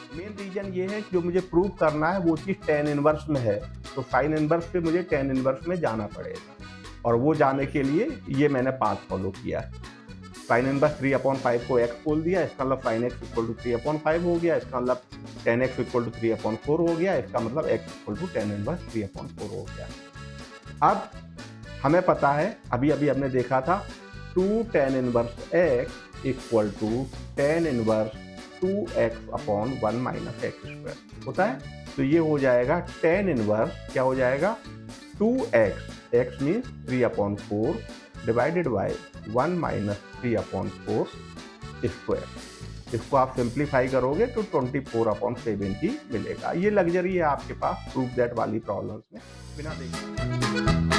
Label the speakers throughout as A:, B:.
A: Main reason ये है कि जो मुझे प्रूव करना है वो चीज़ tan इनवर्स में है, तो साइन इनवर्स पे मुझे tan इनवर्स में जाना पड़ेगा, और वो जाने के लिए ये मैंने पाथ फॉलो किया है। साइन इनवर्स 3/5 को x बोल दिया, इसका मतलब sin x इक्वल टू 3/5 हो गया, इसका मतलब tan x इक्वल टू 3/4 हो गया, इसका मतलब x equal to tan inverse 3/4 हो गया। अब हमें पता है, अभी अभी हमने देखा था 2 tan inverse x equal to tan inverse 2x/1 minus x square होता है। तो ये हो जाएगा tan इनवर्स, क्या हो जाएगा 2x, x means 3/4 divided by 1 minus 3/4 square. इसको आप सिंप्लीफाई करोगे तो 24/70 मिलेगा। ये लग्जरी है आपके पास प्रूफ दैट वाली प्रॉब्लम्स में बिना देखे।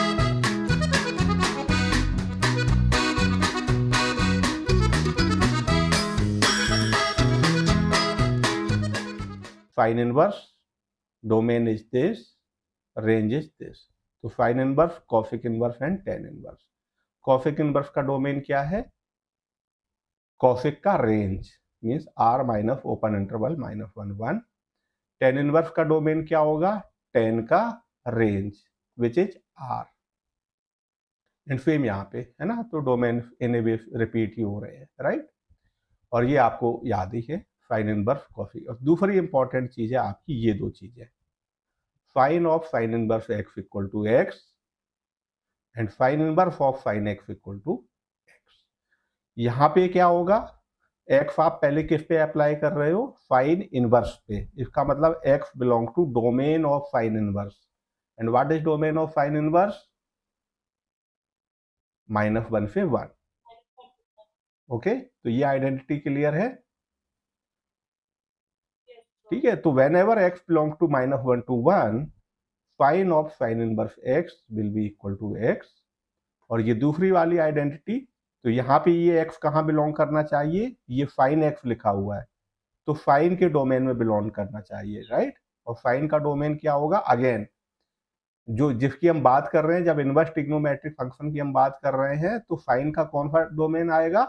A: Sine inverse, domain is this, range is this. तो sine inverse, cosec inverse and tan inverse. Cosec inverse का डोमेन क्या है? कॉसिक का range means r minus open interval -1 1। tan inverse का डोमेन क्या होगा? tan का range which is r। And same यहाँ पे है ना, तो डोमेन इन ए वे रिपीट ही हो रहे हैं, राइट। और ये आपको याद ही है, साइन इनवर्स कॉसिक। और दूसरी इंपॉर्टेंट चीज है आपकी ये दो चीजें, sine of sine inverse x equal to x and sine inverse of sine x equal to x। यहाँ पे क्या होगा? x आप पहले किस पे अप्लाई कर रहे हो? साइन इनवर्स पे। इसका मतलब x belong to domain of sine inverse. And what is domain of sine inverse? -1 से 1। ओके, तो ये आइडेंटिटी क्लियर है, ठीक है। तो whenever x belong to -1 to 1, sine of sine inverse x will be equal to x। और ये दूसरी वाली आइडेंटिटी, तो यहाँ पे ये x कहाँ बिलोंग करना चाहिए? ये साइन x लिखा हुआ है, तो साइन के डोमेन में बिलोंग करना चाहिए, राइट। और साइन का डोमेन क्या होगा? अगेन जो जिसकी हम बात कर रहे हैं, जब इनवर्स ट्रिग्नोमेट्रिक फंक्शन की हम बात कर रहे हैं, तो साइन का कौन सा डोमेन आएगा?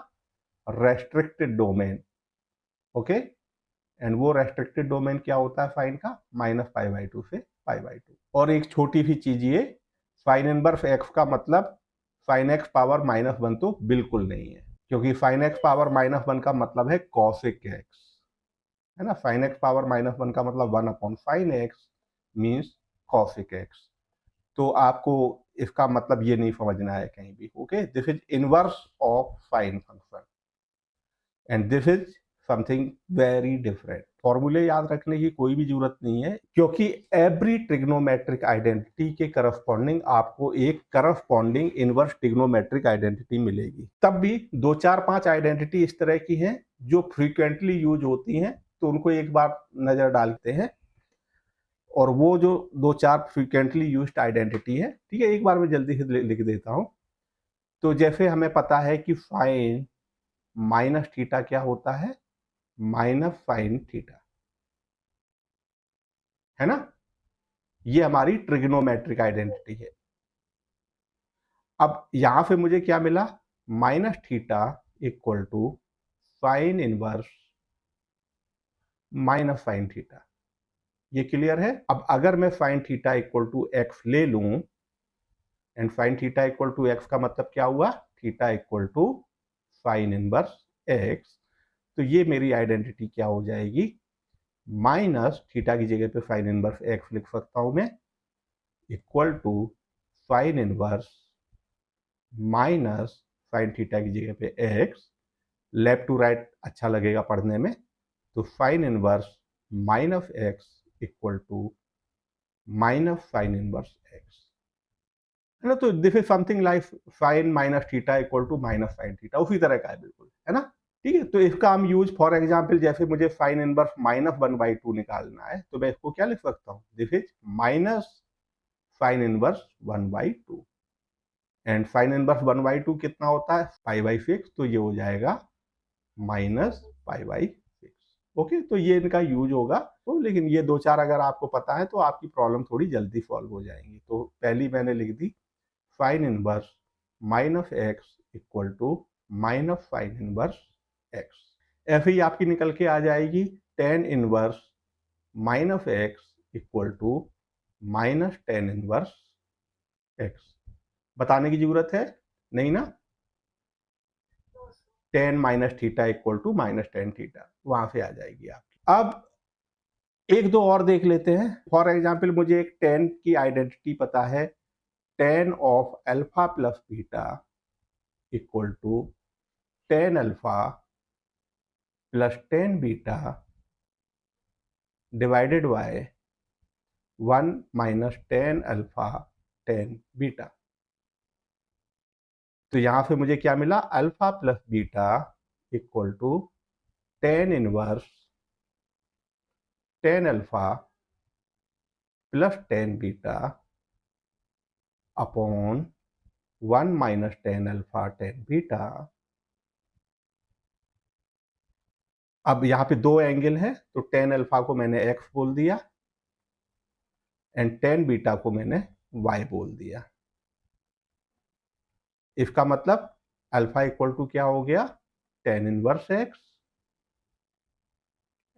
A: Restricted domain. ओके, एंड वो रेस्ट्रिक्टेड डोमेन क्या होता है साइन का? -π/2 से π/2। और एक छोटी सी चीज, ये साइन इनवर्स x का मतलब साइन x पावर -1 तो बिल्कुल नहीं है, क्योंकि साइन x पावर -1 का मतलब है कॉसिक x, है ना। साइन x पावर -1 का मतलब 1/sin x means cosec x। तो आपको इसका मतलब ये नहीं समझना है कहीं भी। Okay, this is inverse of sine function and this is something very different. फॉर्मूले याद रखने की कोई भी जरूरत नहीं है, क्योंकि एवरी ट्रिग्नोमेट्रिक आइडेंटिटी के करस्पॉन्डिंग आपको एक करस्पॉन्डिंग इनवर्स ट्रिग्नोमेट्रिक आइडेंटिटी मिलेगी। तब भी 2 4 5 आइडेंटिटी इस तरह की हैं जो फ्रीक्वेंटली यूज होती हैं, तो उनको एक बार नजर डालते हैं। और वो जो 2 4 फ्रीक्वेंटली यूज्ड आइडेंटिटी है, ठीक है, एक बार मैं जल्दी से लिख देता हूं। तो जैसे हमें पता है कि साइन माइनस थीटा क्या होता है? माइनस साइन थीटा, है ना। ये हमारी ट्रिग्नोमेट्रिक आइडेंटिटी है। अब यहां से मुझे क्या मिला? Minus theta equal to sine inverse minus sine theta. ये क्लियर है। अब अगर मैं sine theta equal to x ले लूं, and sine theta equal to x का मतलब क्या हुआ? Theta equal to sine inverse x. तो ये मेरी आइडेंटिटी क्या हो जाएगी? माइनस थीटा की जगह पे साइन इनवर्स एक्स लिख सकता हूं मैं, equal to sine inverse minus sine theta की जगह पे एक्स। लेफ्ट टू राइट अच्छा लगेगा पढ़ने में, तो sine inverse minus x equal to minus sine inverse x, है ना। तो this is something like sine minus theta equal to minus sine theta, उसी तरह का है बिल्कुल, है ना। ठीक है, तो इसका हम यूज फॉर एग्जाम्पल, जैसे मुझे साइन इनवर्स -1/2 निकालना है, तो मैं इसको क्या लिख सकता हूँ? This is minus sine inverse 1/2। And sine inverse 1/2 कितना होता है? π/6, तो ये हो जाएगा -π/6। ओके, तो ये इनका यूज होगा। तो लेकिन ये 2 4 अगर आपको पता है तो आपकी प्रॉब्लम थोड़ी जल्दी सॉल्व हो जाएंगी। तो पहली मैंने लिख दी sine inverse minus x equal to minus sine inverse x. ऐसे ही आपकी निकल के आ जाएगी tan inverse minus x equal to minus tan inverse x. बताने की जरूरत है नहीं ना? Tan minus theta equal to minus tan theta, वहां से आ जाएगी आपकी। अब एक दो और देख लेते हैं। फॉर एग्जाम्पल मुझे एक टेन की आइडेंटिटी पता है, tan of alpha plus beta equal to tan alpha plus tan beta divided by one minus tan alpha tan beta. तो यहां से मुझे क्या मिला? Alpha plus beta equal to tan inverse tan alpha plus tan beta upon one minus tan alpha tan beta. अब यहां पे दो एंगल है, तो टेन अल्फा को मैंने एक्स बोल दिया एंड टेन बीटा को मैंने वाई बोल दिया। इसका मतलब अल्फा इक्वल टू क्या हो गया? Tan inverse x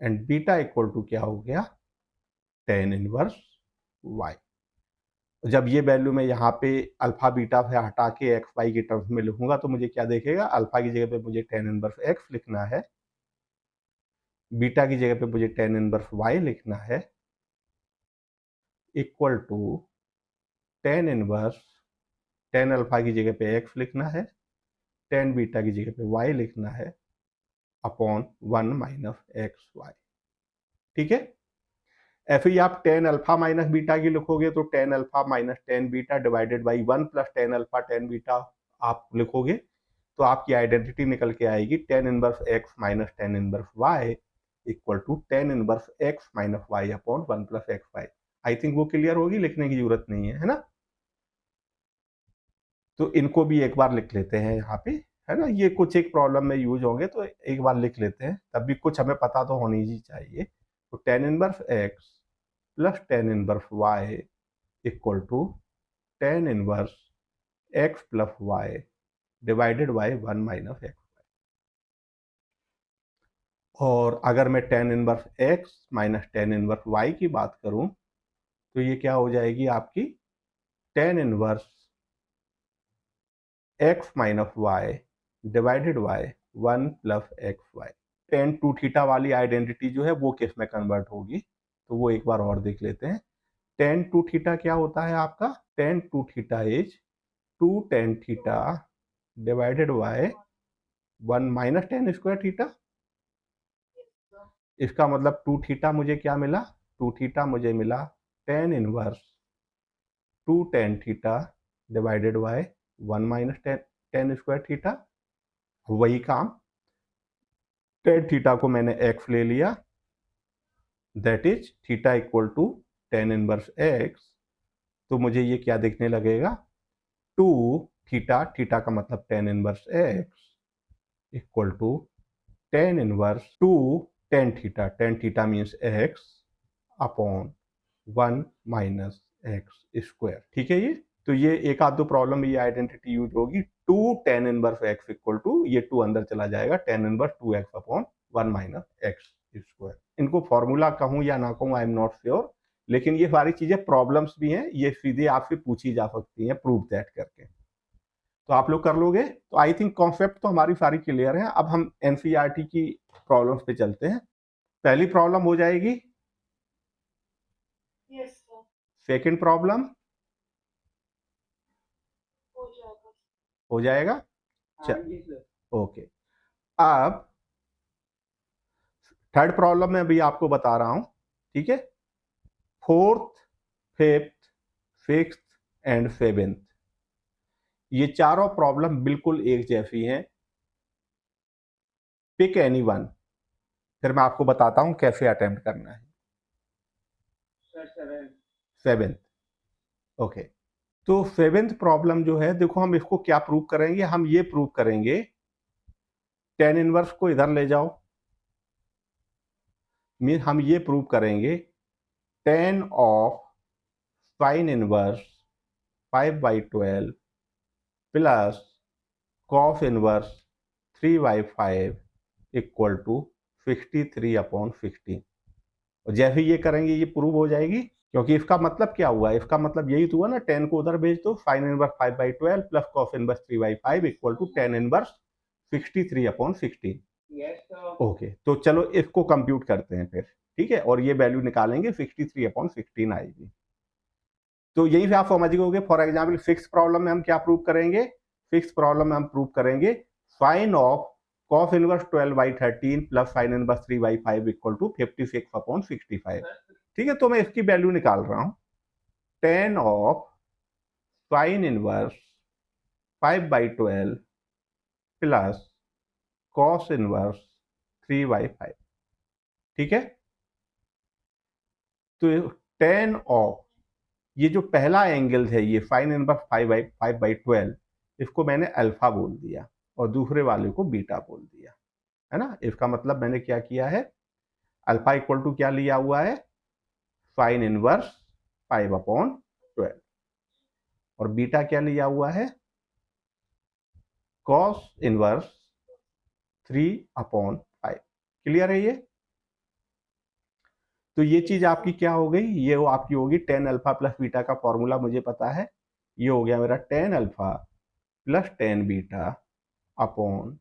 A: and beta equal to क्या हो गया? Tan inverse y. जब ये वैल्यू मैं यहाँ पे अल्फा बीटा से हटा के एक्स वाई के टर्म्स में लिखूंगा तो मुझे क्या देखेगा? अल्फा की जगह पे मुझे टेन इनवर्स एक्स लिखना है, बीटा की जगह पे मुझे टेन इनवर्स वाई लिखना है, equal to tan inverse tan alpha की जगह पे एक्स लिखना है, टेन बीटा की जगह पे वाई लिखना है, upon one minus x y. ठीक है? ऐसे ही आप टेन अल्फा माइनस बीटा की लिखोगे तो tan alpha minus tan beta divided by one plus tan alpha tan beta आप लिखोगे तो आपकी आइडेंटिटी निकल के आएगी tan inverse x minus tan inverse y equal to tan inverse x minus y upon one plus x y. I think वो clear होगी, लिखने की जरूरत नहीं है ना? तो इनको भी एक बार लिख लेते हैं यहाँ पे, है ना? ये कुछ एक प्रॉब्लम में यूज होंगे तो एक बार लिख लेते हैं, तब भी कुछ हमें पता तो होनी ही चाहिए। तो tan inverse x plus tan inverse y equal to tan inverse x plus y divided by one minus x. और अगर मैं tan inverse x minus tan inverse y की बात करूं तो ये क्या हो जाएगी आपकी? Tan inverse x minus y divided by one plus x y. Tan two theta वाली आइडेंटिटी जो है वो किस में कन्वर्ट होगी, तो वो एक बार और देख लेते हैं। टेन टू थीटा क्या होता है आपका? Tan two theta is two tan theta divided by one minus tan square theta. इसका मतलब टू थीटा मुझे क्या मिला? टू थीटा मुझे मिला tan inverse two tan theta divided by one minus tan tan square theta. वही काम, tan theta को मैंने एक्स ले लिया, that is theta equal to tan inverse x. तो मुझे ये क्या दिखने लगेगा? टू थीटा, थीटा का मतलब tan inverse x equal to tan inverse two tan theta means x upon one minus x square. ठीक है? ये तो ये एक आध दो प्रॉब्लम में ये आइडेंटिटी यूज होगी। Two tan inverse x equal to, ये टू अंदर चला जाएगा, tan inverse two x upon one minus x square. इनको फॉर्मूला कहूं या ना कहूं आई एम नॉट श्योर, लेकिन ये सारी चीजें प्रॉब्लम्स भी हैं, ये सीधे आपसे पूछी जा सकती हैं प्रूव दैट करके, तो आप लोग कर लोगे। तो आई थिंक कॉन्सेप्ट तो हमारी सारी क्लियर है। अब हम एनसीईआरटी की प्रॉब्लम्स पे चलते हैं। पहली प्रॉब्लम हो जाएगी, सेकंड प्रॉब्लम हो जाएगा। ओके, अब थर्ड प्रॉब्लम में अभी आपको बता रहा हूं। ठीक है? Fourth, fifth, sixth and seventh, ये चारों प्रॉब्लम बिल्कुल एक जैसी हैं। पिक एनी वन, फिर मैं आपको बताता हूं कैसे अटेम्प्ट करना है। Seventh, okay. तो सेवेंथ प्रॉब्लम जो है, देखो हम इसको क्या प्रूव करेंगे? हम ये प्रूव करेंगे, टेन इनवर्स को इधर ले जाओ, मीन हम ये प्रूव करेंगे tan of sine inverse 5/12 plus cos inverse 3/5 equal to 63/16। और जैसे ये करेंगे ये प्रूव हो जाएगी, क्योंकि इसका मतलब क्या हुआ, इसका मतलब यही तो हुआ ना, 10 को उधर भेज दो, sine inverse 5/12 plus cos inverse 3/5 equal to tan inverse 63/16। Okay, तो चलो इसको कंप्यूट करते हैं फिर, ठीक है, और ये वैल्यू निकालेंगे, 63/16 आएगी। तो यही से आप समझ गए। फॉर एग्जाम्पल फिक्स प्रॉब्लम में हम क्या प्रूव करेंगे, फिक्स प्रॉब्लम में हम प्रूव करेंगे sine of cos inverse 12/13 plus sine inverse 3/5 equal to 56/65। ठीक है, तो मैं इसकी वैल्यू निकाल रहा हूं, tan of sine inverse 5/12 plus cos inverse 3/5। ठीक है, तो tan ऑफ ये जो पहला एंगल है, ये साइन इनवर्स 5/12, इसको मैंने अल्फा बोल दिया और दूसरे वाले को बीटा बोल दिया, है ना। इसका मतलब मैंने क्या किया है, अल्फा इक्वल टू क्या लिया हुआ है, साइन इनवर्स 5/12 और बीटा क्या लिया हुआ है, कॉस इनवर्स 3/5। क्लियर है ये। तो ये चीज आपकी क्या हो गई, ये वो आपकी होगी tan अल्फा प्लस बीटा का फॉर्मूला मुझे पता है, ये हो गया मेरा tan alpha plus tan beta upon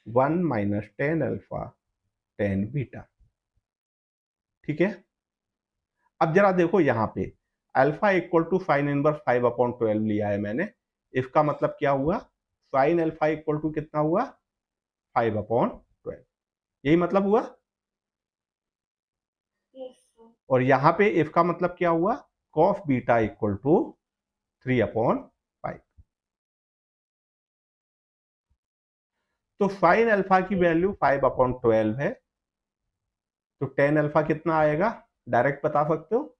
A: 1 minus tan alpha tan beta. ठीक है, अब जरा देखो यहाँ पे alpha equal to sine inverse 5/12 लिया है मैंने, इसका मतलब क्या हुआ, साइन अल्फा इक्वल टू कितना हुआ, 5/12, यही मतलब हुआ। और यहाँ पे इसका मतलब क्या हुआ, कॉस बीटा इक्वल टू 3/5। तो साइन अल्फा की वैल्यू 5/12 है, तो tan अल्फा कितना आएगा, डायरेक्ट बता सकते हो,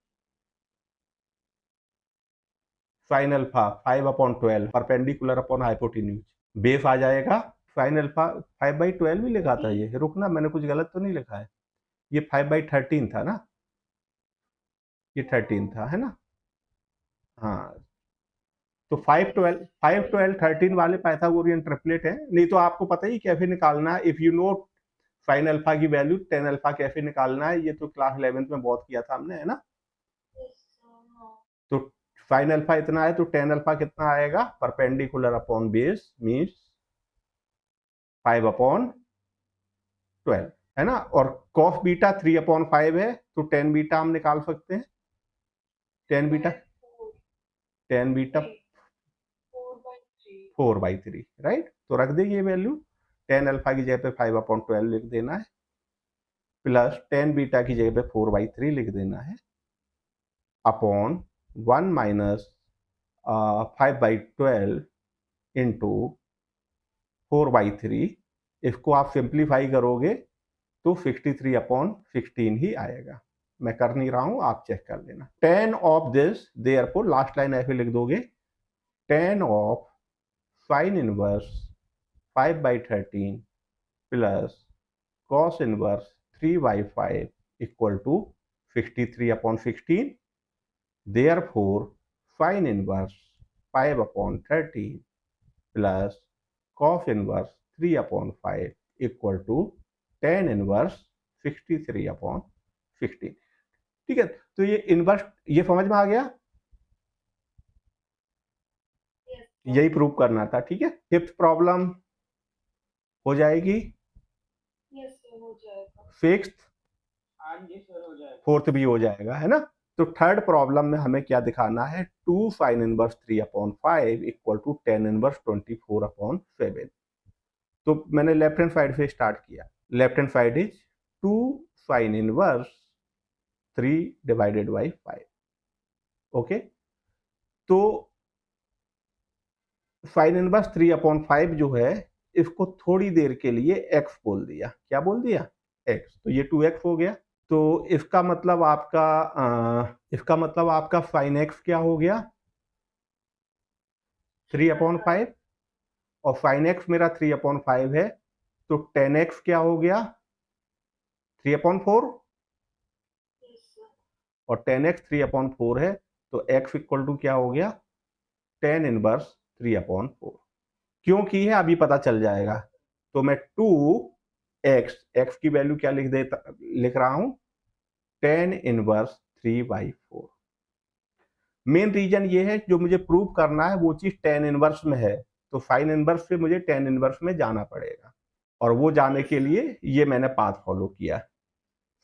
A: sine alpha 5/12 perpendicular upon hypotenuse, base आ जाएगा। साइन अल्फा 5/12 ही लिखा था, ये रुकना मैंने कुछ गलत तो नहीं लिखा है, ये 5/13 था ना, ये 13 था, है ना। हाँ, तो 5/12 वाले पाइथागोरियन ट्रिपलेट है, नहीं तो आपको पता ही कैसे निकालना है, if you know sine alpha की वैल्यू tan अल्फा कैसे निकालना है, ये तो क्लास 11th में बहुत किया था हमने, है ना। तो साइन अल्फा इतना है तो tan अल्फा कितना आएगा, परपेंडिकुलर अपॉन बेस मीन्स 5/12, है ना। और cos बीटा 3/5 है, तो tan बीटा हम निकाल सकते हैं, tan बीटा 4/3, राइट। तो रख दे ये वैल्यू, tan अल्फा की जगह पे 5/12 लिख देना है, प्लस tan बीटा की जगह पे 4/3 लिख देना है, अपॉन 1 माइनस 5/12 इंटू 4/3, इसको आप सिंप्लीफाई करोगे तो 63/16 ही आएगा। मैं कर नहीं रहा हूं, आप चेक कर लेना। tan of this, therefore last line ऐसे लिख दोगे, tan of sine inverse 5/13 plus cos inverse 3/5 equal to 63/16। Therefore sine inverse 5/13 plus cos inverse 3/5 equal to tan inverse 63/16। ठीक है, तो ये इनवर्स, ये समझ में आ गया, यही प्रूव करना था। ठीक है, फिफ्थ प्रॉब्लम हो जाएगी, सिक्स्थ, फोर्थ भी हो जाएगा, है ना। तो थर्ड प्रॉब्लम में हमें क्या दिखाना है, 2 sine inverse 3/5 equal to tan inverse 24/7। तो मैंने लेफ्ट हैंड साइड से स्टार्ट किया, left hand side is 2 sine inverse 3/5। Okay, तो साइन इनवर्स 3/5 जो है, इसको थोड़ी देर के लिए x बोल दिया, क्या बोल दिया, x, तो ये 2x हो गया। तो इसका मतलब आपका साइन x क्या हो गया, 3/5, और साइन x मेरा 3/5 है, तो tan x क्या हो गया, 3/4, और tan x 3/4 है, तो x इक्वल टू क्या हो गया, tan इनवर्स 3/4। क्यों की है अभी पता चल जाएगा। तो मैं 2x, x की वैल्यू क्या लिख रहा हूं, tan इनवर्स 3/4। मेन रीजन ये है जो मुझे प्रूव करना है वो चीज tan इनवर्स में है, तो साइन इनवर्स से मुझे tan इनवर्स में जाना पड़ेगा, और वो जाने के लिए ये मैंने पाथ फॉलो किया।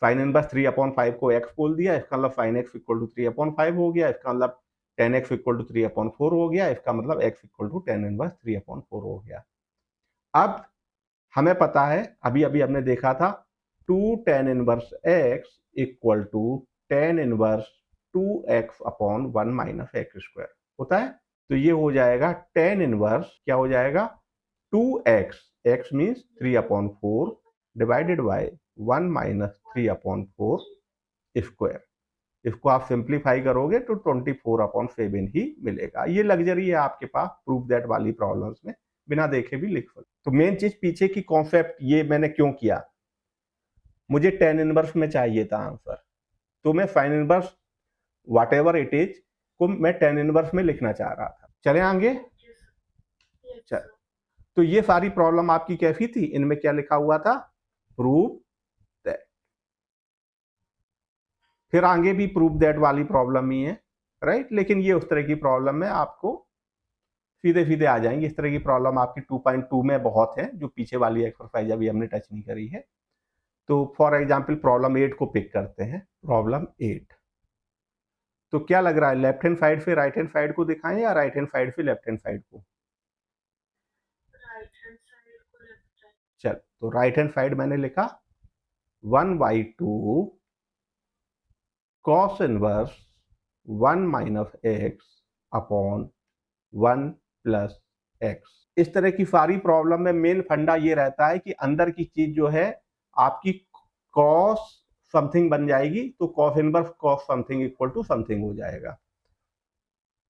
A: साइन इनवर्स 3/5 को x बोल दिया, इसका मतलब sin x इक्वल टू 3/5 हो गया, इसका मतलब tan x इक्वल टू 3/4 हो गया, इसका मतलब x equal to tan inverse 3/4 हो गया। अब हमें पता है, अभी अभी हमने देखा था 2 tan inverse x equal to tan inverse 2x upon 1 minus x square होता है। तो ये हो जाएगा tan इनवर्स, क्या हो जाएगा 2x, x means 3/4 divided by 1 minus 3/4 square. इसको आप सिंप्लीफाई करोगे तो 24/7 ही मिलेगा। ये लग्जरी है आपके पास प्रूफ दैट वाली प्रॉब्लम्स में, बिना देखे भी लिख सकते। तो मेन चीज पीछे की कॉन्सेप्ट ये मैंने क्यों किया, मुझे tan इनवर्स में चाहिए था आंसर, तो मैं sine inverse what ever it is को मैं tan इनवर्स में लिखना चाह रहा था। चले आगे। चल, तो ये सारी प्रॉब्लम आपकी कैसी थी, इनमें क्या लिखा हुआ था, प्रूव दैट। फिर आगे भी प्रूव दैट वाली प्रॉब्लम ही है, राइट। लेकिन ये उस तरह की प्रॉब्लम है, आपको सीधे सीधे आ जाएंगे। इस तरह की प्रॉब्लम आपकी 2.2 में बहुत है, जो पीछे वाली एक्सरसाइज अभी हमने टच नहीं करी है। तो फॉर एग्जाम्पल प्रॉब्लम 8 को पिक करते हैं। प्रॉब्लम 8, तो क्या लग रहा है, लेफ्ट हैंड साइड से राइट हैंड साइड को दिखाएं या राइट हैंड साइड से लेफ्ट हैंड साइड को? चल, तो राइट हैंड साइड मैंने लिखा 1/2 cos inverse 1 minus x upon 1 plus x. इस तरह की सारी प्रॉब्लम में मेन फंडा ये रहता है कि अंदर की चीज जो है आपकी cos समथिंग बन जाएगी, तो cos inverse cos something equal to something हो जाएगा।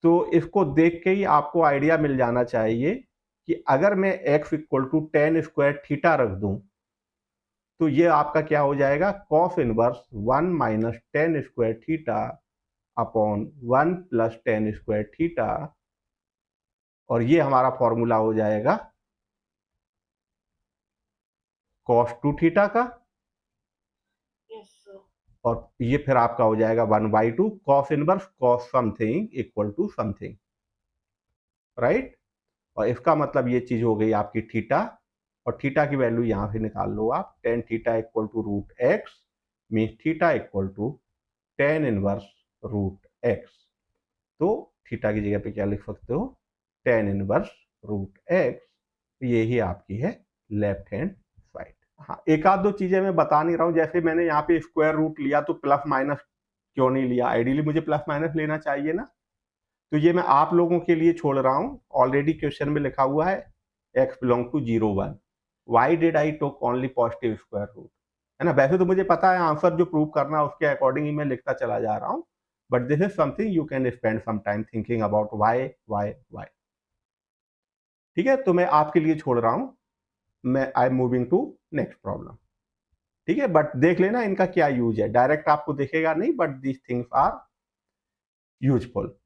A: तो इसको देख के ही आपको आइडिया मिल जाना चाहिए कि अगर मैं x equal to tan square theta रख दूं, तो ये आपका क्या हो जाएगा, cos inverse 1 minus tan square theta upon 1 plus tan square theta, और ये हमारा फॉर्मूला हो जाएगा cos 2 थीटा का, और ये फिर आपका हो जाएगा 1/2 cos inverse cos something equal to something, right. और इसका मतलब ये चीज हो गई आपकी थीटा, और थीटा की वैल्यू यहां से निकाल लो आप, tan theta equal to root x mean theta equal to tan inverse root x. तो थीटा की जगह पे क्या लिख सकते हो, tan इनवर्स रूट एक्स। ये ही आपकी है लेफ्ट हैंड साइड। हाँ, एक आध दो चीजें मैं बता नहीं रहा हूं, जैसे मैंने यहाँ पे स्क्वायर रूट लिया तो प्लस माइनस क्यों नहीं लिया, आइडियली मुझे प्लस माइनस लेना चाहिए ना। तो ये मैं आप लोगों के लिए छोड़ रहा हूं, ऑलरेडी क्वेश्चन में लिखा हुआ है x belong to 0 1, why did I took only positive square root, है ना। वैसे तो मुझे पता है आंसर जो प्रूव करना है उसके अकॉर्डिंग ही मैं लिखता चला जा रहा हूं, but this is something you can spend some time thinking about why why why. ठीक है, तो मैं आपके लिए छोड़ रहा हूं, मैं I am moving to next problem. ठीक है, बट देख लेना इनका क्या यूज है, डायरेक्ट आपको दिखेगा नहीं, but these things are useful.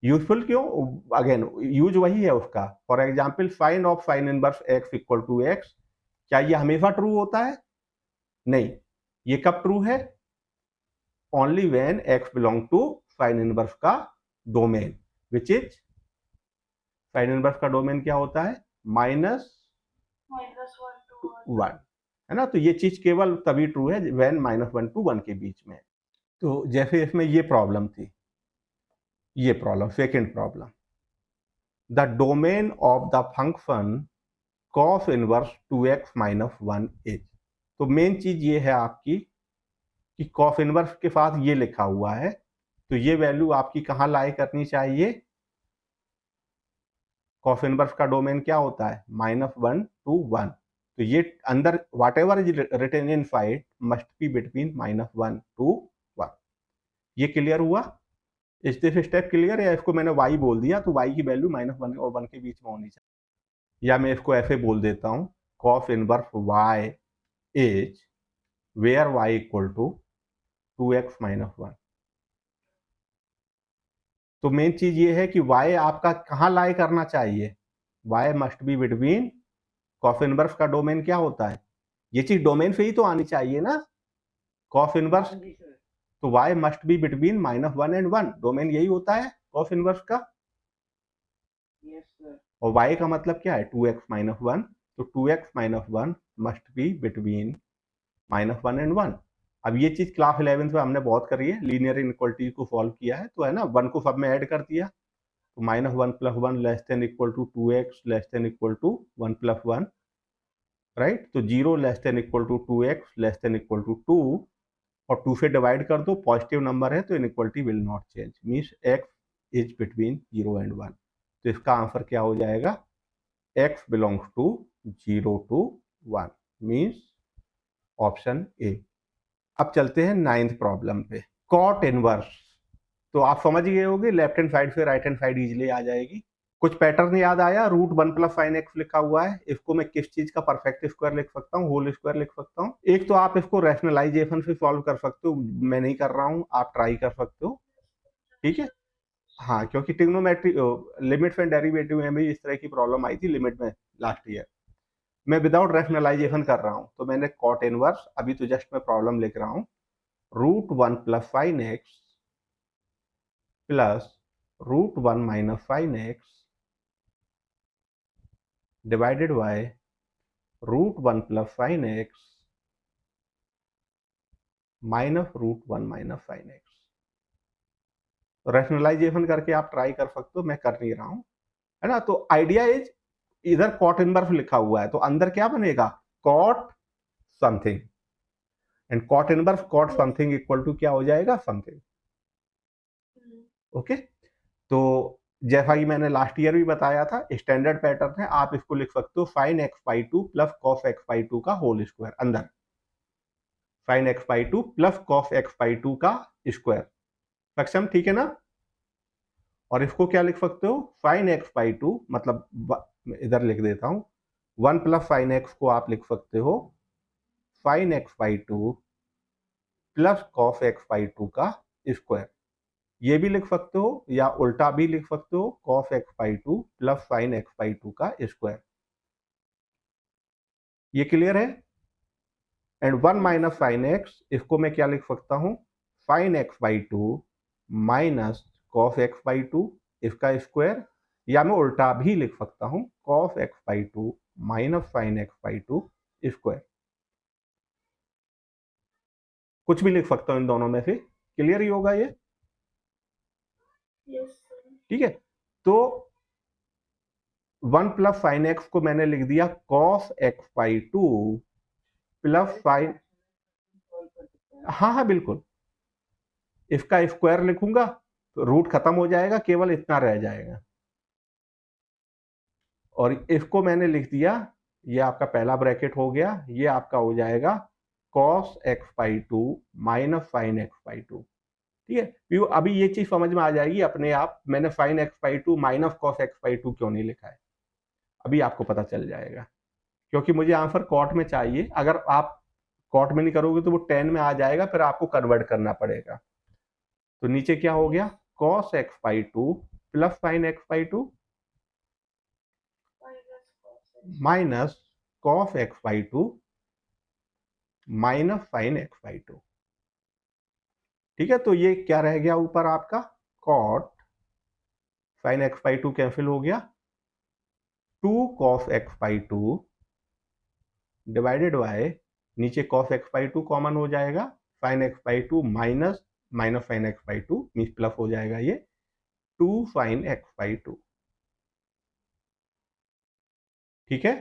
A: Useful क्यों, अगेन यूज वही है उसका। For example sine of sine inverse x equal to x, क्या ये हमेशा ट्रू होता है? नहीं। ये कब ट्रू है? Only when x belong to sine inverse का domain, which is sine inverse का डोमेन क्या होता है, -1 to 1, है ना। तो ये चीज केवल तभी ट्रू है व्हेन -1 to 1 के बीच में। तो जैसे इसमें ये प्रॉब्लम थी, ये problem second problem, the domain of the function cos inverse 2x minus 1 is. तो मेन चीज ये है आपकी कि cos इनवर्स के साथ ये लिखा हुआ है, तो ये वैल्यू आपकी कहां लाई करनी चाहिए, cos इनवर्स का डोमेन क्या होता है, -1 to 1। तो ये अंदर whatever is written inside must be between -1 to 1। ये क्लियर हुआ? इस दिस स्टेप क्लियर, या इसको मैंने y बोल दिया तो y की वैल्यू -1 और 1 के बीच में होनी चाहिए, या मैं इसको ऐसे बोल देता हूं cos inverse y is where y equal to 2x minus 1। तो मेन चीज ये है कि y आपका कहां लाई करना चाहिए, y must be between, cos inverse का डोमेन क्या होता है, ये चीज डोमेन से ही तो आनी चाहिए ना, cos इनवर्स तो y must be between -1 and 1, domain यही होता है कॉस इनवर्स का। और y का मतलब क्या है 2x - 1, तो 2x - 1 must be between -1 and 1। अब ये चीज क्लास 11 में हमने बहुत करी है, लीनियर इनइक्वालिटी को सॉल्व किया है, तो है ना 1 को सब में ऐड कर दिया, तो -1 + 1 less than equal to 2x less than equal to 1 + 1, right. तो 0 less than equal to 2x less than equal to 2, और 2 से डिवाइड कर दो, पॉजिटिव नंबर है तो inequality will not change, means x is between 0 and 1। तो इसका answer क्या हो जाएगा, x belongs to 0 to 1, means option A. अब चलते हैं 9th प्रॉब्लम पे, कॉट इनवर्स। तो आप समझ गए होंगे, लेफ्ट हैंड साइड से राइट हैंड साइड इजीली आ जाएगी। कुछ पैटर्न याद आया, √1 + sin x लिखा हुआ है, इसको मैं किस चीज का परफेक्ट स्क्वायर लिख सकता हूँ, होल स्क्वायर लिख सकता हूँ। एक तो आप इसको रैशनलाइजेशन से सॉल्व कर सकते हो, मैं नहीं कर रहा हूँ, आप ट्राई कर सकते हो, ठीक है। हाँ, क्योंकि ट्रिग्नोमेट्री लिमिट्स एंड डेरिवेटिव में भी इस तरह की प्रॉब्लम आई थी लिमिट में लास्ट ईयर। मैं विदाउट रैशनलाइजेशन कर रहा हूँ, तो मैंने कॉट इनवर्स, अभी तो जस्ट मैं प्रॉब्लम लिख रहा हूँ, √1 + sin x plus √1 - sin x divided by √1 + sin x minus √1 - sin x। Rationalisation करके आप ट्राई कर सकते हो, मैं कर नहीं रहा हूं, है ना। तो आइडिया इज, इधर कॉट इनवर्स लिखा हुआ है तो अंदर क्या बनेगा, cot something, and cot inverse cot something equal to क्या हो जाएगा, समथिंग। ओके, तो जैसा कि मैंने लास्ट ईयर भी बताया था, स्टैंडर्ड पैटर्न है, आप इसको लिख सकते हो sin x/2 + cos x/2 का होल स्क्वायर, अंदर sin x/2 + cos x/2 का स्क्वायर, सक्षम, ठीक है ना। और इसको क्या लिख सकते हो, sin x/2 मतलब इधर लिख देता हूं, 1 + sin x को आप लिख सकते हो sin x/2 + cos x/2 का स्क्वायर, ये भी लिख सकते हो, या उल्टा भी लिख सकते हो, cos x/2 + sin x/2 का स्क्वायर। ये क्लियर है। एंड 1 - sin x, इसको मैं क्या लिख सकता हूं, sin x/2 minus cos x/2 इसका स्क्वायर, या मैं उल्टा भी लिख सकता हूं, cos x/2 minus sin x/2 square, कुछ भी लिख सकता हूं इन दोनों में से, क्लियर ही होगा ये, ठीक है। तो 1 + sin x को मैंने लिख दिया cos x/2 प्लस sin, हाँ हाँ बिल्कुल, इसका स्क्वायर लिखूंगा तो रूट खत्म हो जाएगा, केवल इतना रह जाएगा, और इसको मैंने लिख दिया, ये आपका पहला ब्रैकेट हो गया, ये आपका हो जाएगा cos x/2 minus sin x/2, ठीक है। अभी ये चीज समझ में आ जाएगी अपने आप, मैंने sin x/2 minus cos x/2 क्यों नहीं लिखा है, अभी आपको पता चल जाएगा, क्योंकि मुझे आंसर कॉट में चाहिए, अगर आप कॉट में नहीं करोगे तो वो 10 में आ जाएगा, फिर आपको कन्वर्ट करना पड़ेगा। तो नीचे क्या हो गया, cos x/2 plus sin x/2 minus cos x/2 minus sin x/2, ठीक है। तो ये क्या रह गया ऊपर आपका, cot sin x/2 कैंसिल हो गया, 2 cos x/2 डिवाइडेड बाय, नीचे cos x/2 कॉमन हो जाएगा, sin x/2 minus minus sin x/2 means plus हो जाएगा, ये 2 sin x/2, ठीक है।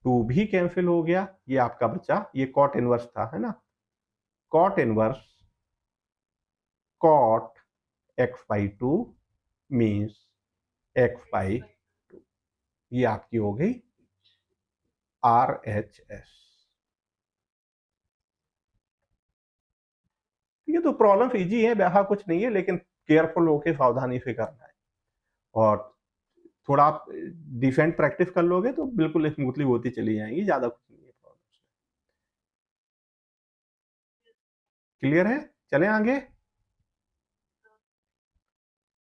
A: 2 भी कैंसिल हो गया, ये आपका बचा, ये कॉट इनवर्स था, है ना, cot inverse cot x/2 means x/2, ये आपकी हो गई RHS। ये तो प्रॉब्लम इजी है, वैसा कुछ नहीं है, लेकिन केयरफुल होके सावधानी से करना है, और थोड़ा आप डिसेंट प्रैक्टिस कर लोगे तो बिल्कुल स्मूथली होती चली जाएंगी, ज्यादा कुछ नहीं है प्रॉब्लम। क्लियर है, चलें आगे।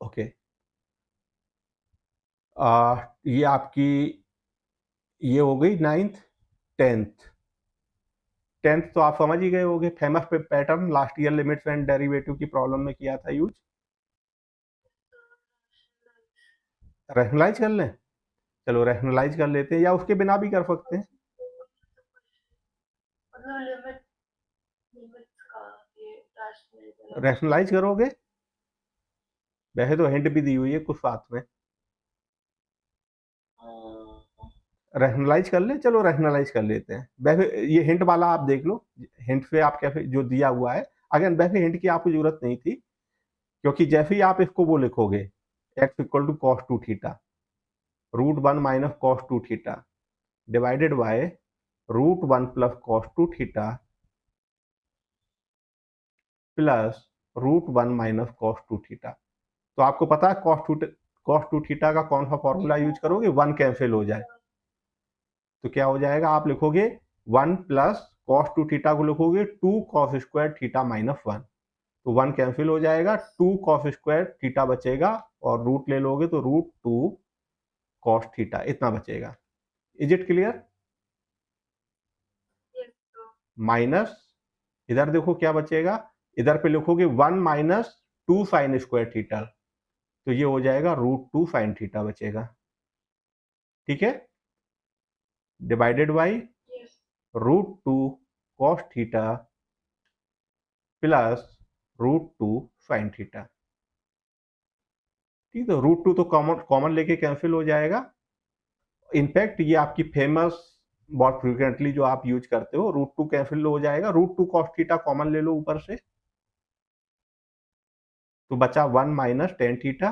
A: ओके, ये आपकी, ये हो गई 9th 10th, टेंथ तो आप समझ ही गए होंगे, famous pattern last year limits and derivative की प्रॉब्लम में किया था यूज। रैशनलाइज कर लें, चलो रैशनलाइज कर लेते हैं, या उसके बिना भी कर सकते हैं। रैशनलाइज करोगे, वैसे तो हिंट भी दी हुई है कुछ साथ में। रैशनलाइज कर ले, चलो रैशनलाइज कर लेते हैं। वैसे ये हिंट वाला आप देख लो, हिंट पे आप कैसे जो दिया हुआ है, अगर वैसे हिंट की आपको जरूरत नहीं थी, क्योंकि जैसे ही आप इसको वो लिखोगे x equal to cos two theta root one minus cos two theta divided by root one plus cos two theta plus root one minus cos two theta. तो आपको पता है कॉस टू थीटा का कौन सा फॉर्मूला यूज करोगे, one cancel हो जाए तो क्या हो जाएगा, आप लिखोगे one plus cos two theta को लिखोगे two cos square theta minus one, तो वन कैंसिल हो जाएगा, टू कॉस स्क्वायर थीटा बचेगा और रूट ले लोगे तो रूट टू कॉस थीटा इतना बचेगा। Is it clear? माइनस इधर देखो क्या बचेगा, इधर पे लिखोगे one minus two sign square theta, तो ये हो जाएगा रूट टू साइन थीटा बचेगा। ठीक है, divided by root two cos theta plus root two sine theta. ठीक है, रूट टू तो कॉमन कॉमन लेके कैंसिल हो जाएगा। इनफैक्ट ये आपकी फेमस बहुत फ्रिक्वेंटली जो आप यूज करते हो, रूट टू कैंसिल हो जाएगा, root two cos theta common ले लो ऊपर से, तो बचा one minus tan theta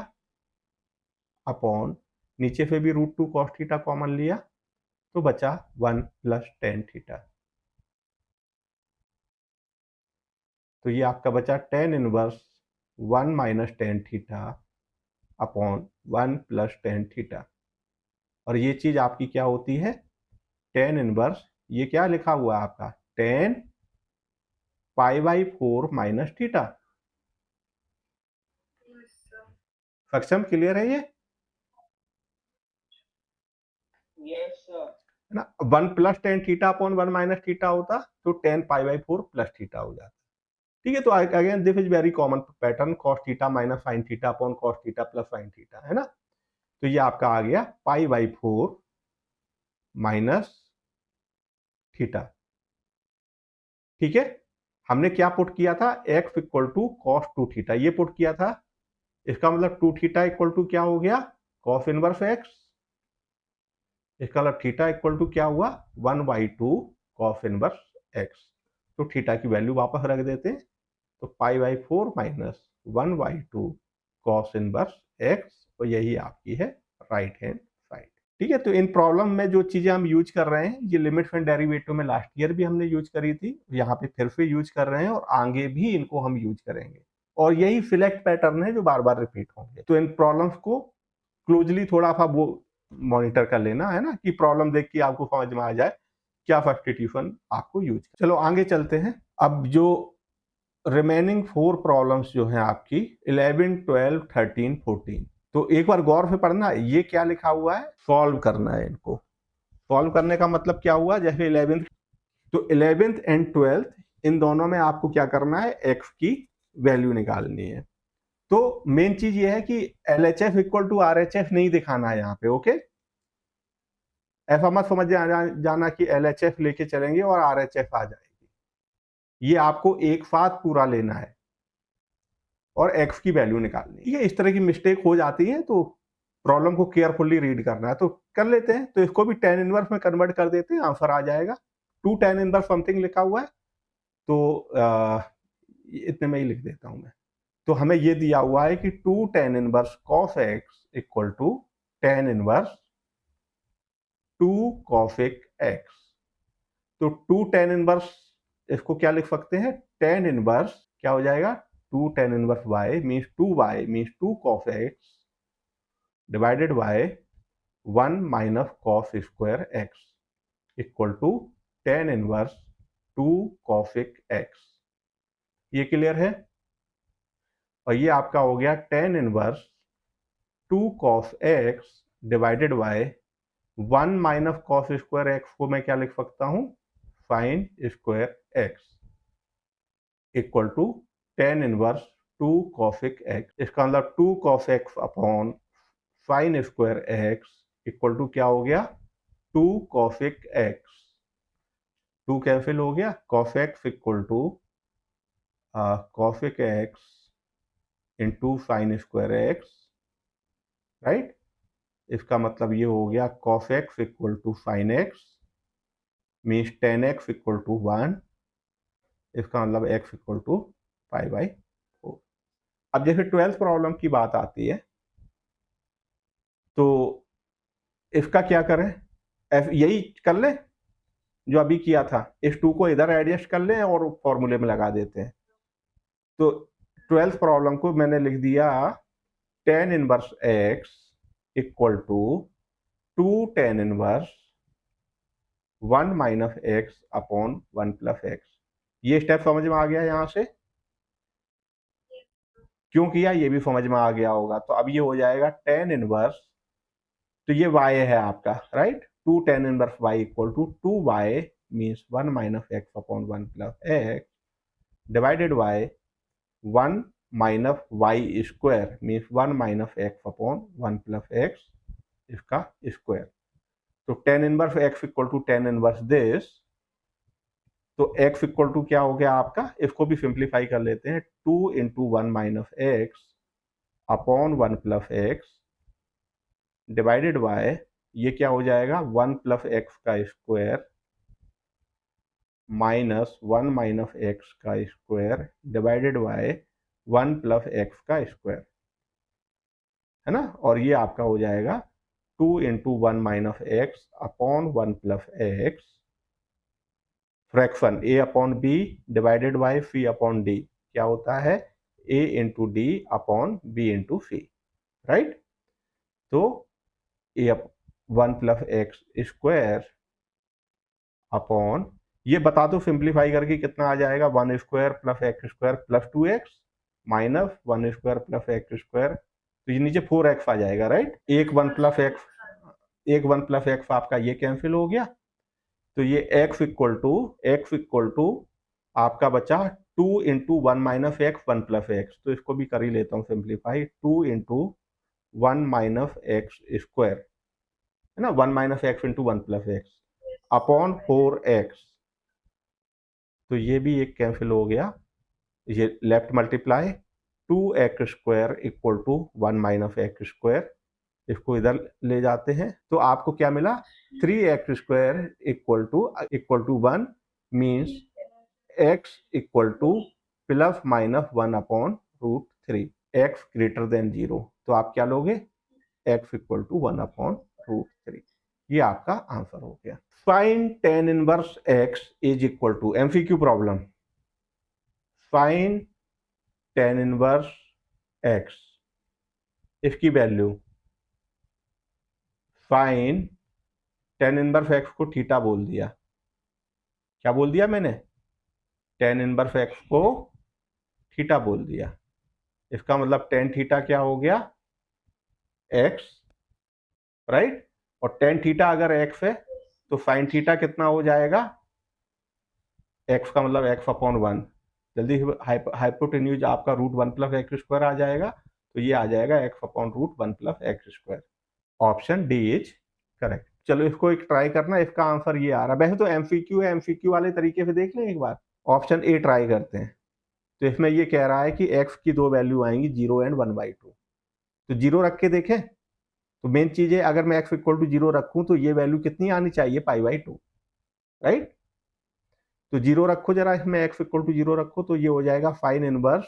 A: upon नीचे से भी root two cos theta common लिया तो बचा वन प्लस टेन थीटा। तो ये आपका बचा tan inverse one minus tan theta upon one plus tan theta. और ये चीज आपकी क्या होती है, टेन इनवर्स, ये क्या लिखा हुआ है आपका, ten pi by four minus theta. सक्षम क्लियर है ये? है ना, one plus ten theta upon one minus theta होता तो ten pi by four plus theta हो जाता। ठीक है, तो again this is very common pattern, cos theta minus sine theta upon cos theta plus sine theta, है ना। तो ये आपका आ गया pi by four minus theta. ठीक है, हमने क्या पुट किया था, x equal to cos two theta, ये पुट किया था। इसका मतलब टू थीटा इक्वल टू क्या हो गया, कॉस इनवर्स एक्स। इसका मतलब थीटा इक्वल टू क्या हुआ, one by two cos inverse x. तो थीटा की वैल्यू वापस रख देते हैं, तो pi by four minus one by two cos inverse x, और यही आपकी है राइट हैंड साइड। ठीक है, तो इन प्रॉब्लम में जो चीजें हम यूज कर रहे हैं, ये लिमिट्स एंड डेरिवेटिव में लास्ट ईयर भी हमने यूज करी थी, यहाँ पे फिर से यूज कर रहे हैं और आगे भी इनको हम यूज करेंगे, और यही सिलेक्ट पैटर्न है जो बार बार रिपीट होंगे। तो इन प्रॉब्लम्स को क्लोजली थोड़ा सा वो मॉनिटर कर लेना, है ना, कि प्रॉब्लम देख के आपको समझ में आ जाए क्या सब्स्टिट्यूशन आपको यूज। चलो आगे चलते हैं। अब जो रिमेनिंग फोर प्रॉब्लम्स जो हैं आपकी 11, 12, 13, 14, तो एक बार गौर से पढ़ना, ये क्या लिखा हुआ है, सॉल्व करना है इनको। सॉल्व करने का मतलब क्या हुआ, जैसे 11th, तो 11th एंड 12th इन दोनों में आपको क्या करना है, एक्स की वैल्यू निकालनी है। तो मेन चीज ये है कि LHF इक्वल टू RHF नहीं दिखाना है यहाँ पे, ओके। ऐसा मत समझ जाना कि LHF लेके चलेंगे और RHF आ जाएगी, ये आपको एक साथ पूरा लेना है और x की वैल्यू निकालनी है। इस तरह की मिस्टेक हो जाती है, तो प्रॉब्लम को केयरफुली रीड करना है, तो कर लेते हैं। तो इसको भी tan इनवर्स में कन्वर्ट कर देते हैं, आंसर आ जाएगा। टू tan इनवर्स समथिंग लिखा हुआ है, तो इतने में ही लिख देता हूं मैं। तो हमें ये दिया हुआ है कि two tan inverse cos x equal to tan inverse two cosec x। तो टू tan इनवर्स, इसको क्या लिख सकते हैं, tan इनवर्स क्या हो जाएगा, two tan inverse y means two y means two cos x divided by one minus cos square x equal to tan inverse two cosec x। ये क्लियर है? और ये आपका हो गया tan inverse two cos x divided by one minus cos square x को मैं क्या लिख सकता हूं, sine square x equal to tan inverse 2 cosec x. इसका मतलब 2 cos x upon sine square x equal to क्या हो गया, 2 कॉसेक एक्स। 2 कैंसिल हो गया, cos x equal to cosec x into sine square x, right. इसका मतलब ये हो गया cos x equal to sine x means tan x equal to 1। इसका मतलब x equal to pi by 4। अब जैसे 12th प्रॉब्लम की बात आती है तो इसका क्या करें, यही कर लें जो अभी किया था, इस 2 को इधर एडजस्ट कर लें और फॉर्मूले में लगा देते हैं। तो 12th प्रॉब्लम को मैंने लिख दिया tan inverse x equal to 2 tan inverse 1 minus x upon 1 plus x. ये स्टेप समझ में आ गया यहां से, क्यों किया ये भी समझ में आ गया होगा। तो अब ये हो जाएगा टेन इनवर्स, तो ये y है आपका, right. 2 tan inverse y equal to 2y means 1 minus x upon 1 plus x divided by 1 minus y square means 1 minus x upon 1 plus x इसका स्क्वायर। तो tan inverse x equal to tan inverse this, तो x equal to क्या हो गया आपका, इसको भी simplify कर लेते हैं, 2 into 1 minus x upon 1 plus x divided by ये क्या हो जाएगा 1 प्लस एक्स का स्क्वायर माइनस 1 माइनस एक्स का square divided by 1 plus x का स्क्वायर, है ना। और ये आपका हो जाएगा 2 into 1 minus x upon 1 plus x fraction a upon B divided by C upon D, क्या होता है a into D upon B into C, right. तो a 1 plus x square upon ये बता दो सिंप्लीफाई करके कितना आ जाएगा, 1 square plus x square plus 2x minus 1 square plus x square, तो ये नीचे 4x आ जाएगा, राइट। एक 1 प्लस एक्स आपका ये कैंसिल हो गया, तो ये x इक्वल टू आपका बचा 2 into 1 minus x 1 plus x, तो इसको भी कर ही लेता हूँ simplify, 2 into 1 minus x square, है ना, 1 minus x into 1 plus x upon 4x, तो ये भी एक कैंसिल हो गया, ये left multiply 2x square equal to 1 minus x square, इसको इधर ले जाते हैं तो आपको क्या मिला 3x square equal to 1 means x equal to plus minus 1 upon root 3, x greater than 0, तो आप क्या लोगे x equal to 1 upon root 3, ये आपका आंसर हो गया। Sine tan inverse x is equal to, MCQ problem, sine tan inverse x, इसकी value sine tan inverse x को थीटा बोल दिया, क्या बोल दिया मैंने, टेन इनवर्स एक्स को थीटा बोल दिया, इसका मतलब टेन थीटा क्या हो गया एक्स, राइट। और टेन थीटा अगर एक्स है तो साइन थीटा कितना हो जाएगा, एक्स का मतलब एक्स अपॉन 1, जल्दी हाइपोटेन्यूज आपका रूट 1 प्लस एक्स स्क्वायर आ जाएगा, तो ये आ जाएगा x upon root 1 plus x square, option D is correct. चलो इसको एक ट्राई करना, इसका आंसर ये आ रहा है, वैसे तो एमसीक्यू है, एमसीक्यू वाले तरीके से देख लें एक बार, ऑप्शन ए ट्राई करते हैं। तो इसमें ये कह रहा है कि x की दो वैल्यू आएंगी 0 एंड 1/2, तो 0 रख के देखें, तो मेन चीज है अगर मैं x इक्वल टू 0 रखूं तो ये वैल्यू कितनी आनी चाहिए π/2, राइट। तो 0 रखो जरा, इसमें x इक्वल टू 0 रखो, तो ये हो जाएगा sign inverse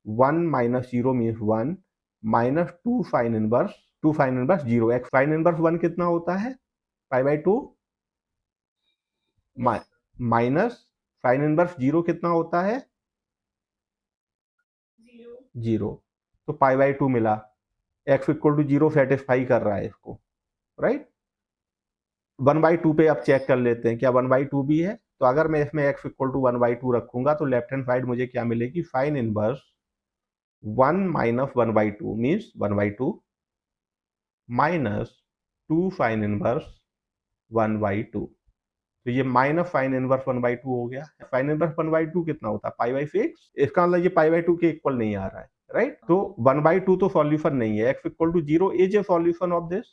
A: 1 minus 0 means 1 minus 2 sine inverse 0, x sign inverse 1 कितना होता है π/2 माइनस साइन इनवर्स 0 कितना होता है 0, तो π/2 मिला, x इक्वल टू 0 सेटिस्फाई कर रहा है इसको, राइट। 1/2 पे अब चेक कर लेते हैं क्या 1/2 भी है, तो अगर मैं इसमें x इक्वल टू 1/2 रखूंगा तो लेफ्ट हैंड साइड मुझे क्या मिलेगी, sign inverse 1 minus 1/2 means 1/2 minus 2 sine inverse 1/2, तो ये माइनस साइन इनवर्स 1/2 हो गया। साइन इनवर्स 1/2 कितना होता है, पाई बाई 6। इसका मतलब ये पाई बाई 2 के इक्वल नहीं आ रहा है, राइट। तो 1/2 तो सॉल्यूशन नहीं है। x इक्वल टू 0 is a solution of this,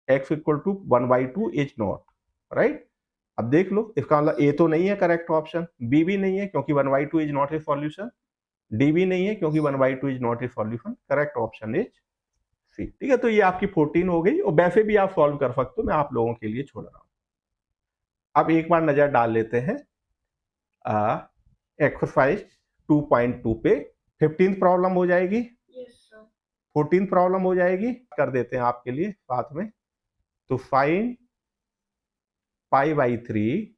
A: x equal टू 1/2 इज नॉट, राइट। अब देख लो, इसका मतलब ए तो नहीं है करेक्ट ऑप्शन, बी भी नहीं है क्योंकि 1/2 is not a solution, D भी नहीं है क्योंकि 1/2 is not a solution. Correct option is C. ठीक है, तो ये आपकी 14 हो गई, और वैसे भी आप सॉल्व कर सकते हो, मैं आप लोगों के लिए छोड़ रहा हूं। अब एक बार नजर डाल लेते हैं एक्सरसाइज 2.2 पे। 15th प्रॉब्लम हो जाएगी, 14th प्रॉब्लम हो जाएगी, कर देते हैं आपके लिए साथ में। तो fine pi by 3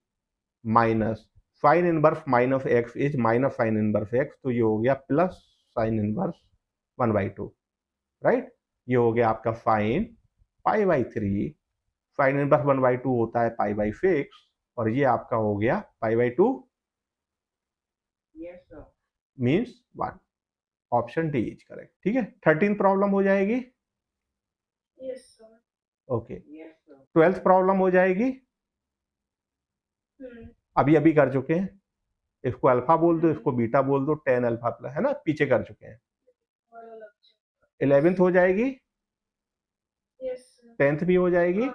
A: minus sine inverse minus x is minus sine inverse x, तो ये हो गया प्लस साइन इनवर्स 1/2, राइट। ये हो गया आपका fine pi by 3, sine inverse 1/2 होता है पाई बाई 6, और ये आपका हो गया pi by 2 means 1। Option D is correct. ठीक है, 13 प्रॉब्लम हो जाएगी, ओके। 12th प्रॉब्लम हो जाएगी, अभी अभी कर चुके हैं। इसको अल्फा बोल दो, इसको बीटा बोल दो, 10 अल्फा प्लस, है ना, पीछे कर चुके हैं। 11th हो जाएगी, 10th भी हो जाएगी,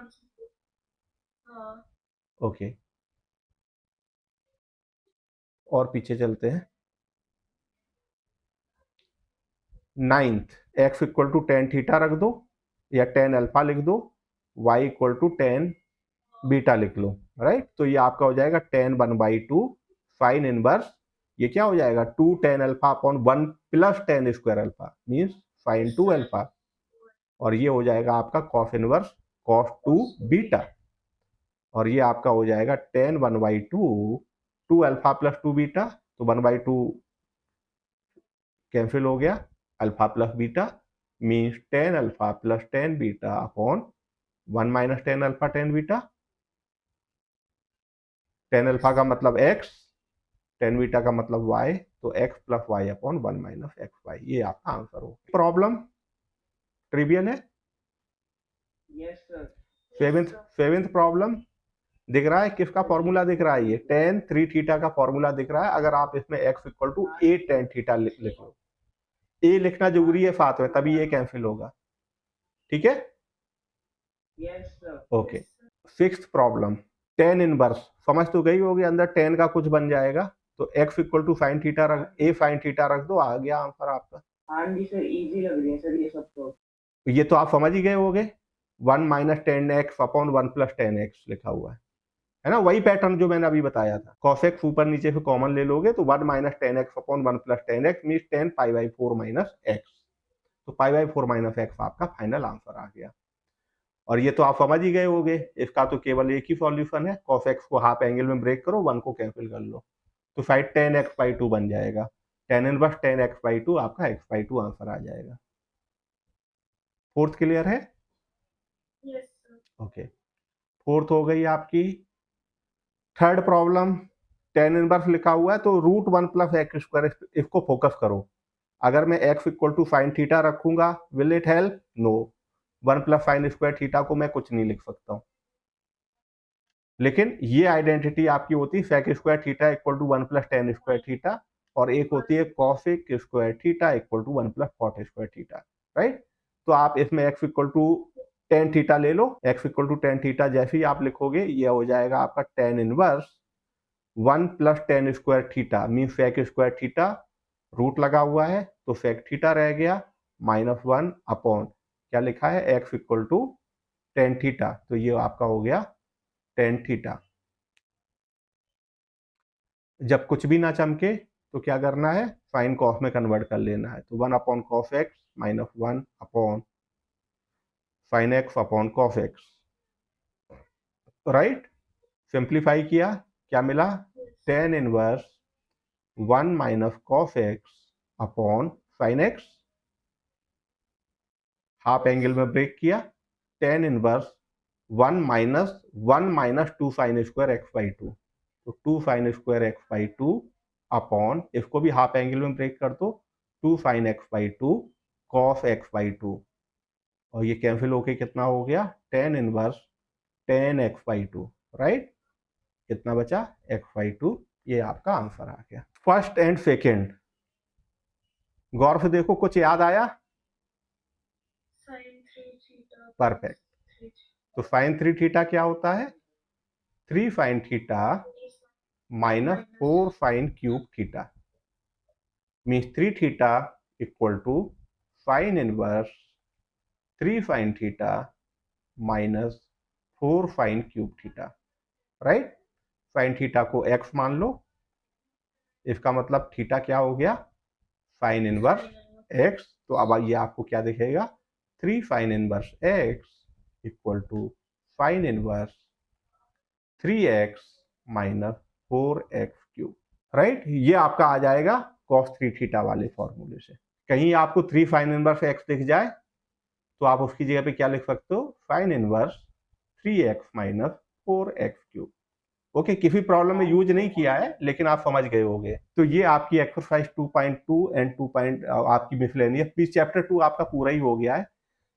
A: ओके। और पीछे चलते हैं। 9th x equal to 10 theta रख दो, या 10 अल्फा लिख दो, y इक्वल टू 10 बीटा लिख लो, राइट। तो ये आपका हो जाएगा 10 1/2 साइन इनवर्स, ये क्या हो जाएगा 2 10 alpha upon 1 plus 10 square alpha means sign 2 alpha, और ये हो जाएगा आपका कॉस इनवर्स कॉस 2 बीटा, और ये आपका हो जाएगा 10 1/2 2 अल्फा प्लस 2 बीटा, तो 1/2 कैंसिल हो गया, alpha plus beta means 10 alpha plus 10 beta upon 1 minus 10 alpha 10 beta. 10 alpha का मतलब x, 10 बीटा का मतलब y, तो x प्लस y upon 1 minus x y, ये आपका आंसर हो। प्रॉब्लम ट्रिवियल है। सेवेंथ प्रॉब्लम दिख रहा है, किसका फॉर्मूला दिख रहा है, ये tan 3 थीटा का फॉर्मूला दिख रहा है। अगर आप इसमें x equal to a tan theta लिख लो, a लिखना जरूरी है साथ में, तभी ये कैंसिल होगा, ठीक है, okay. 6th problem, tan inverse समझ तो गई होगी, अंदर tan का कुछ बन जाएगा, तो x equal to sine theta रख, a साइन थीटा रख दो, आ गया आंसर आपका। हाँ जी सर, इजी लग रही है सर ये सब, तो ये तो आप समझ ही गए होगे, 1 minus 10x upon 1 plus 10x लिखा हुआ है ना, वही पैटर्न जो मैंने अभी बताया था। cos x ऊपर नीचे से कॉमन ले लोगे तो 1 minus 10x upon 1 plus 10x means 10 pi by 4 minus x, तो पाई बाई 4 माइनस x आपका फाइनल आंसर आ गया। और ये तो आप समझ ही गए होगे, इसका तो केवल एक ही सॉल्यूशन है, cos x को हाफ एंगल में ब्रेक करो, 1 को कैंसिल कर लो, तो साइड 10x/2 बन जाएगा, tan इनवर्स 10x/2 आपका x/2 आंसर आ जाएगा। 4th क्लियर है, ओके। 4th हो गई आपकी। 3rd प्रॉब्लम, tan इनवर्स लिखा हुआ है, तो रूट 1 प्लस एक्स स्क्वायर, इसको फोकस करो। अगर मैं x equal to sine theta रखूंगा, will it help, no. 1 plus sine square theta को मैं कुछ नहीं लिख सकता हूं, लेकिन ये आइडेंटिटी आपकी होती है sec square theta equal to 1 plus tan square theta, और एक होती है cosec square theta equal to 1 plus cot square theta, right. तो आप इसमें x equal to tan theta ले लो, x equal to tan theta जैसे ही आप लिखोगे, ये हो जाएगा आपका tan inverse 1 plus tan square theta mean sec square theta, root लगा हुआ है तो सेक थीटा रह गया, -1 अपॉन क्या लिखा है x equal to tan theta, तो ये आपका हो गया टेन थीटा। जब कुछ भी ना चमके तो क्या करना है, साइन कॉस में कन्वर्ट कर लेना है, तो 1 upon cos x minus 1 upon sine x upon cos x, right. Simplify किया, क्या मिला, tan inverse 1 minus cos x upon sine x, half angle में ब्रेक किया, ten inverse 1 minus 2 sine square x/2, तो 2 साइन स्क्वायर x/2 अपॉन, इसको भी half angle में break कर दो, 2 साइन x/2 कॉस x/2, और ये कैंसिल होके कितना हो गया, टेन इनवर्स 10 x/2, राइट। कितना बचा x/2, ये आपका आंसर आ गया। फर्स्ट एंड सेकेंड गौर से देखो, कुछ याद आया? परफेक्ट। तो साइन 3 थीटा क्या होता है? 3 sine theta minus 4 sine cube theta, means 3 theta equal to sine inverse 3 sine theta minus 4 sine cube theta, right. Sine theta को x मान लो, इसका मतलब थीटा क्या हो गया? Sine inverse x। तो अब ये आपको क्या दिखेगा? 3 sine inverse x equal to sine inverse 3x minus 4x cube, right. ये आपका आ जाएगा cos 3 थीटा वाले फॉर्मूले से। कहीं आपको 3 साइन इनवर्स x दिख जाए तो आप उसकी जगह पे क्या लिख सकते हो? Sign inverse 3x minus 4x cube. Okay, किसी प्रॉब्लम में यूज नहीं किया है लेकिन आप समझ गए होंगे। तो ये आपकी एक्सरसाइज 2.2 एंड 2. आपकी मिसलेनियस प्लीज चैप्टर 2 आपका पूरा ही हो गया है।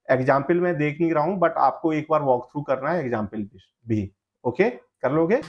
A: एग्जाम्पल मैं देख नहीं रहा हूं, बट आपको एक बार वॉक थ्रू करना है एग्जाम्पल भी। ओके, कर लोगे?